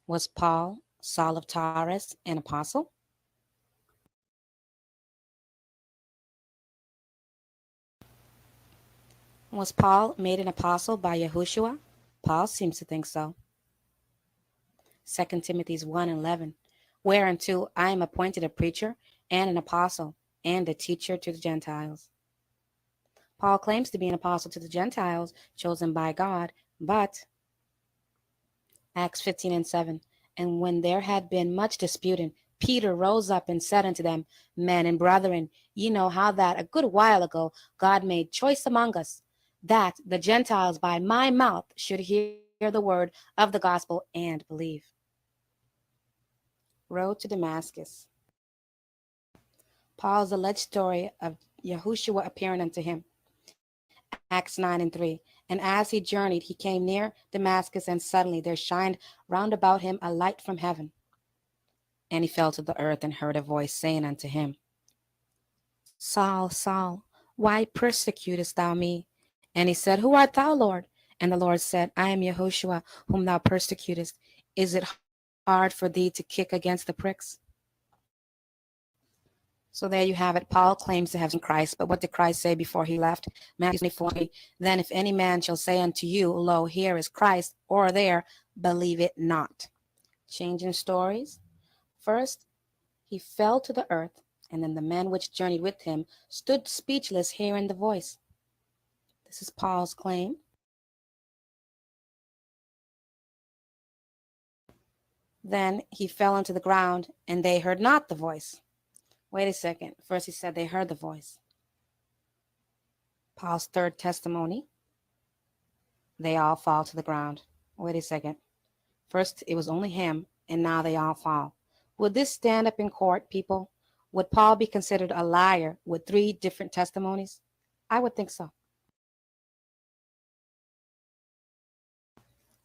Was Paul, Saul of Tarsus, an apostle? Was Paul made an apostle by Yahushua? Paul seems to think so. 2 Timothy 1:11, whereunto I am appointed a preacher and an apostle and a teacher to the Gentiles. Paul claims to be an apostle to the Gentiles, chosen by God, but Acts 15:7, and when there had been much disputing, Peter rose up and said unto them, Men and brethren, ye know how that a good while ago God made choice among us, that the Gentiles by my mouth should hear the word of the gospel and believe. Road to Damascus. Paul's alleged story of Yahushua appearing unto him. Acts 9:3. And as he journeyed, he came near Damascus, and suddenly there shined round about him a light from heaven. And he fell to the earth and heard a voice saying unto him, Saul, Saul, why persecutest thou me? And he said, Who art thou, Lord? And the Lord said, I am Yahushua, whom thou persecutest. Is it hard for thee to kick against the pricks? So there you have it. Paul claims to have seen Christ, but what did Christ say before he left? Matthew 24:3. Then if any man shall say unto you, Lo, here is Christ, or there, believe it not. Changing stories. First, he fell to the earth, and then the men which journeyed with him stood speechless, hearing the voice. This is Paul's claim. Then he fell into the ground, and they heard not the voice. Wait a second. First, he said they heard the voice. Paul's third testimony. They all fall to the ground. Wait a second. First, it was only him, and now they all fall. Would this stand up in court, people? Would Paul be considered a liar with three different testimonies? I would think so.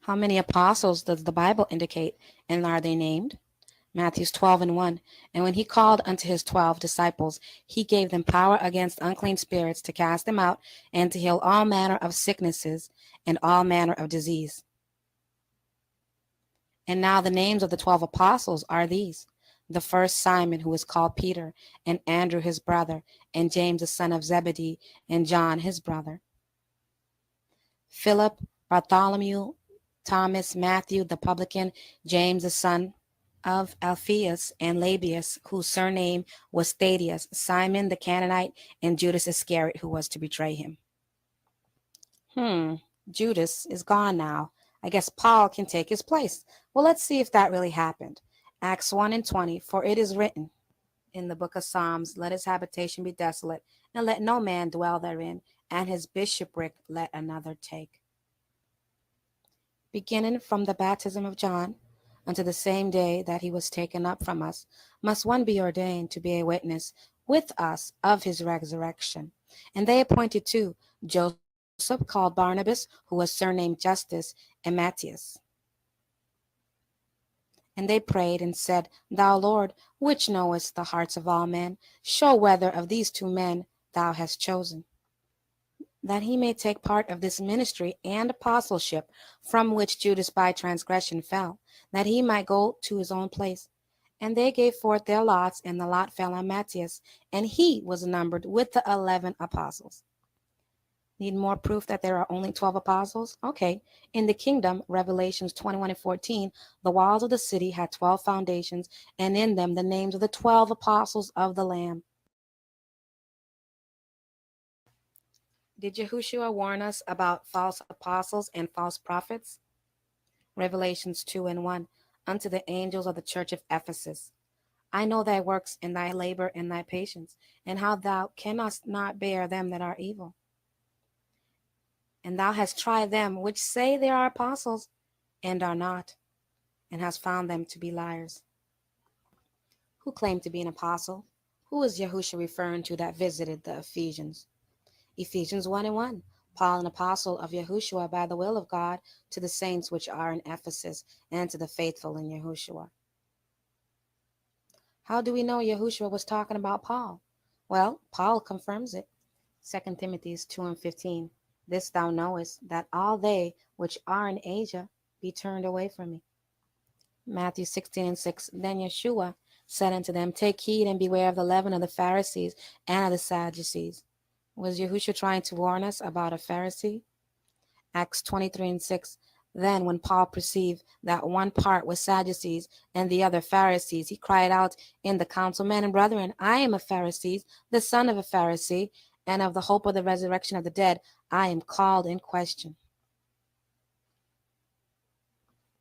How many apostles does the Bible indicate, and are they named? Matthew 12:1. And when he called unto his 12 disciples, he gave them power against unclean spirits to cast them out and to heal all manner of sicknesses and all manner of disease. And now the names of the 12 apostles are these: the first Simon, who is called Peter, and Andrew his brother, and James the son of Zebedee, and John his brother, Philip, Bartholomew, Thomas, Matthew the publican, James the son of Alphaeus, and Labius, whose surname was Thaddeus, Simon the Canaanite, and Judas Iscariot, who was to betray him. Judas is gone now. I guess Paul can take his place. Well, let's see if that really happened. Acts 1:20, for it is written in the book of Psalms, let his habitation be desolate, and let no man dwell therein, and his bishopric let another take. Beginning from the baptism of John unto the same day that he was taken up from us, must one be ordained to be a witness with us of his resurrection. And they appointed two, Joseph called Barnabas, who was surnamed Justus, and Matthias. And they prayed and said, Thou, Lord, which knowest the hearts of all men, show whether of these two men thou hast chosen, that he may take part of this ministry and apostleship from which Judas by transgression fell, that he might go to his own place. And they gave forth their lots, and the lot fell on Matthias, and he was numbered with the 11 apostles. Need more proof that there are only 12 apostles? Okay. In the kingdom, Revelations 21:14, the walls of the city had 12 foundations, and in them the names of the 12 apostles of the Lamb. Did Yahushua warn us about false apostles and false prophets? Revelations 2:1, unto the angels of the church of Ephesus. I know thy works and thy labor and thy patience, and how thou canst not bear them that are evil. And thou hast tried them which say they are apostles and are not, and hast found them to be liars. Who claimed to be an apostle? Who is Yahushua referring to that visited the Ephesians? Ephesians 1:1. Paul, an apostle of Yahushua by the will of God, to the saints which are in Ephesus, and to the faithful in Yahushua. How do we know Yahushua was talking about Paul? Well, Paul confirms it. 2 Timothy 2:15. This thou knowest, that all they which are in Asia be turned away from me. Matthew 16:6. Then Yeshua said unto them, Take heed and beware of the leaven of the Pharisees and of the Sadducees. Was Yahushua trying to warn us about a Pharisee? Acts 23:6. Then when Paul perceived that one part was Sadducees and the other Pharisees, he cried out in the council, Men and brethren, I am a Pharisee, the son of a Pharisee, and of the hope of the resurrection of the dead, I am called in question.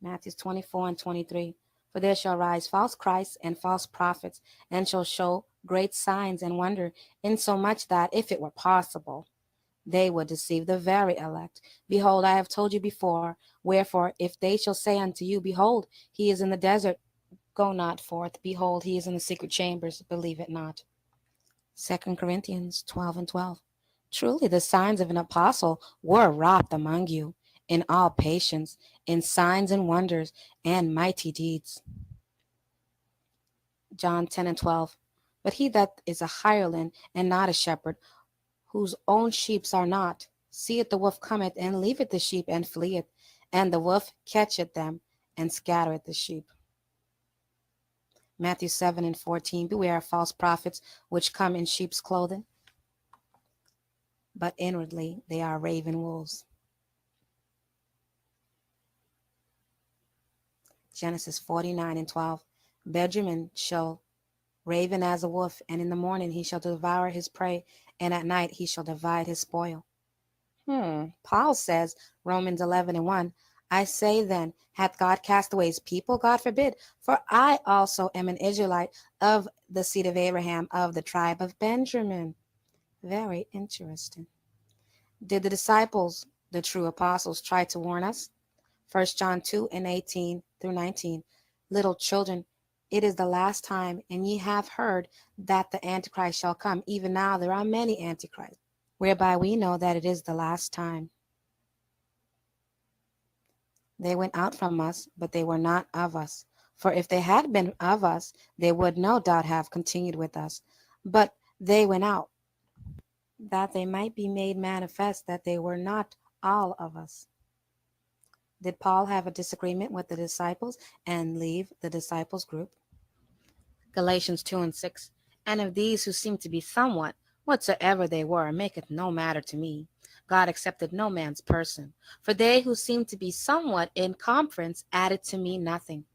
Matthew 24:23. For there shall rise false Christs and false prophets, and shall show great signs and wonder, insomuch that, if it were possible, they would deceive the very elect. Behold, I have told you before. Wherefore, if they shall say unto you, Behold, he is in the desert, go not forth. Behold, he is in the secret chambers, believe it not. 2 Corinthians 12:12. Truly the signs of an apostle were wrought among you, in all patience, in signs and wonders, and mighty deeds. John 10:12. But he that is a hireling and not a shepherd, whose own sheep are not, seeth the wolf cometh, and leaveth the sheep, and fleeth, and the wolf catcheth them, and scattereth the sheep. Matthew 7:14. Beware of false prophets, which come in sheep's clothing, but inwardly they are raven wolves. Genesis 49:12. Benjamin shall raven as a wolf, and in the morning he shall devour his prey, and at night he shall divide his spoil. Paul says, Romans 11:1, I say then, hath God cast away his people? God forbid. For I also am an Israelite of the seed of Abraham, of the tribe of Benjamin. Very interesting. Did the disciples, the true apostles, try to warn us? 1 John 2:18-19. Little children, it is the last time, and ye have heard that the Antichrist shall come. Even now there are many Antichrists, whereby we know that it is the last time. They went out from us, but they were not of us. For if they had been of us, they would no doubt have continued with us. But they went out, that they might be made manifest that they were not all of us. Did Paul have a disagreement with the disciples and leave the disciples group? Galatians 2:6. And of these who seem to be somewhat, whatsoever they were, maketh no matter to me. God accepted no man's person. For they who seemed to be somewhat in conference added to me nothing.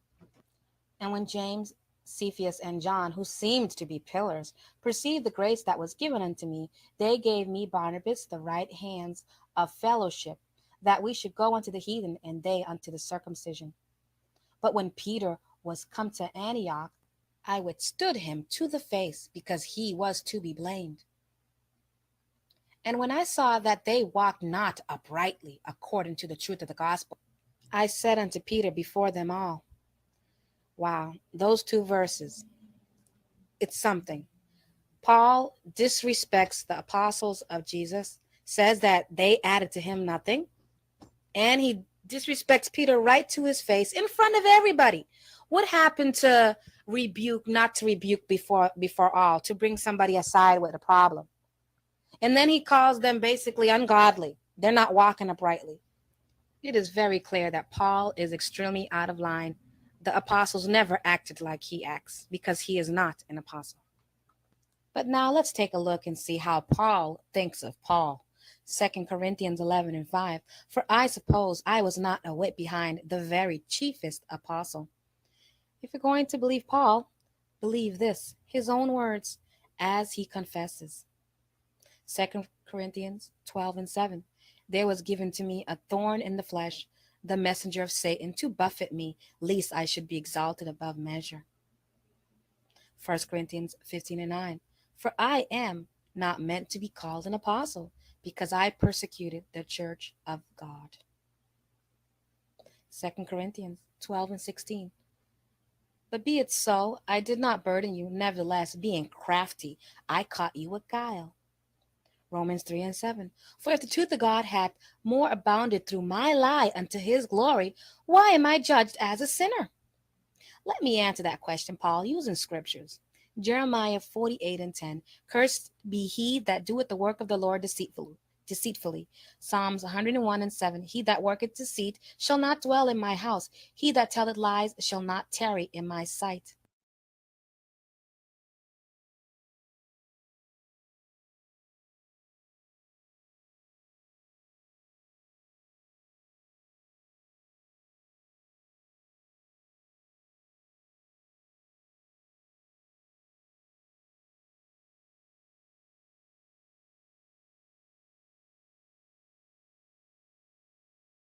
And when James, Cephas, and John, who seemed to be pillars, perceived the grace that was given unto me, they gave me Barnabas the right hands of fellowship, that we should go unto the heathen, and they unto the circumcision. But when Peter was come to Antioch, I withstood him to the face, because he was to be blamed. And when I saw that they walked not uprightly according to the truth of the gospel, I said unto Peter before them all. Wow, those two verses, it's something. Paul disrespects the apostles of Jesus, says that they added to him nothing, and he disrespects Peter right to his face in front of everybody. What happened to rebuke, not to rebuke before all, to bring somebody aside with a problem? And then he calls them basically ungodly. They're not walking uprightly. It is very clear that Paul is extremely out of line. The apostles never acted like he acts, because he is not an apostle. But now let's take a look and see how Paul thinks of Paul. 2 Corinthians 11:5. For I suppose I was not a whit behind the very chiefest apostle. If you're going to believe Paul, believe this, his own words, as he confesses. 2 Corinthians 12:7. There was given to me a thorn in the flesh, the messenger of Satan, to buffet me, lest I should be exalted above measure. 1 Corinthians 15:9. For I am not meant to be called an apostle, because I persecuted the church of God. 2 Corinthians 12:16. But be it so, I did not burden you, nevertheless, being crafty, I caught you with guile. Romans 3:7. For if the truth of God hath more abounded through my lie unto his glory, why am I judged as a sinner? Let me answer that question, Paul, using scriptures. Jeremiah 48:10. Cursed be he that doeth the work of the Lord deceitfully, deceitfully. Psalms 101:7. He that worketh deceit shall not dwell in my house. He that telleth lies shall not tarry in my sight.